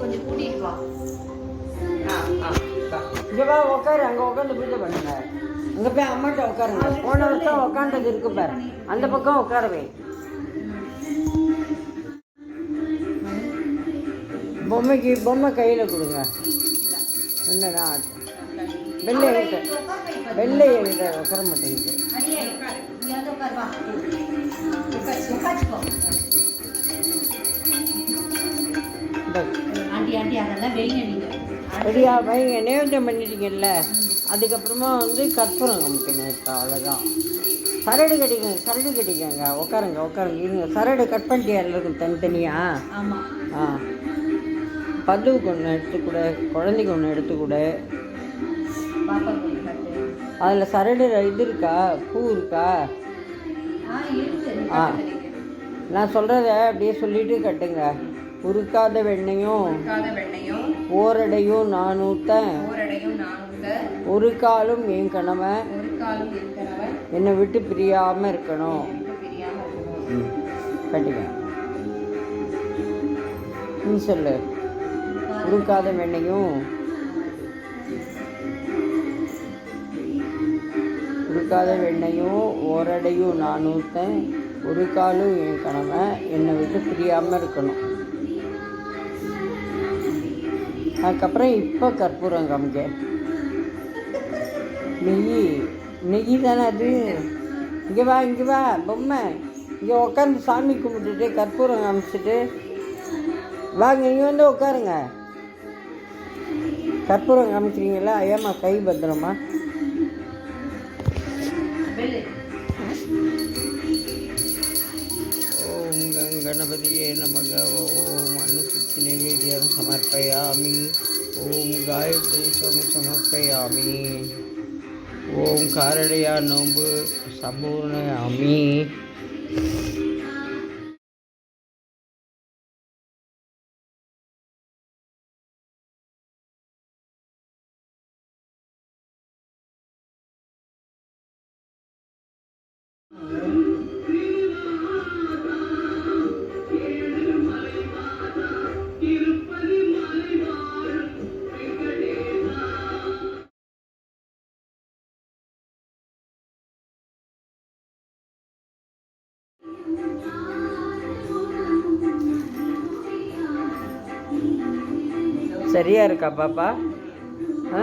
கொஞ்சம் கூட்டிட்டு வா. இங்கே வா உட்காரு, அங்கே உட்காந்து பூஜை பண்ணுங்க. அங்கே போய் அம்மாட்ட உட்காருங்க. போன வருஷம் உட்காண்டது இருக்கு பாரு, அந்த பக்கம் உட்காரவே. பொம்மை கையில் கொடுங்க. என்னடா வெள்ளை எழுத உட்கார மாட்டேங்குது. சரியா வைங்க, நேவேத்தியம் பண்ணிட்டீங்கல்ல. அதுக்கப்புறமா வந்து கற்பூரம் நமக்கு நேற்று அவ்வளோதான். சரடு கட்டிக்கங்க. உட்காருங்க இருங்க. சரடு கட் பண்ணிட்டியா எல்லாருக்கும் தனித்தனியாக? ஆ, பல்லுவுக்கு ஒன்று எடுத்துக்கூட, குழந்தைக்கு ஒன்று எடுத்துக்கூட. அதில் சரடு இது இருக்கா, பூ இருக்கா? ஆ, நான் சொல்கிறத அப்படியே சொல்லிட்டு கட்டுங்க. உருக்காத வெண்ணையும் ஓரடையும் நான் ஊத்தேன், ஒரு காலும் என் கணவன் என்னை விட்டு பிரியாமல் இருக்கணும். கட்டுங்க. நீ சொல்லு. உருக்காத வெண்ணையும் ஓரடையும் நான் ஊத்தேன், ஒரு காலும் என் கணவன் என்னை விட்டு பிரியாமல் இருக்கணும். அதுக்கப்புறம் இப்போ கற்பூரம் காமிக்க. நெய் தானே அது. இங்கே வா பொம்மை. இங்கே உட்காந்து சாமி கும்பிட்டுட்டு கற்பூரம் காமிச்சிட்டு வாங்க, இங்கே வந்து உட்காருங்க. கற்பூரம் காமிக்கிறீங்களா? ஏம்மா கை பத்திரமா. ஓம் கணபதியே நமக. ஓம் அன்னசித்தி நைவேத்தியம் சமர்ப்பயாமி. ஓம் காயத்ரி சமர்ப்பயாமி. ஓம் காரடையா நோம்பு சம்பூர்ணயாமி. சரியா இருக்கா பாப்பா? ஆ,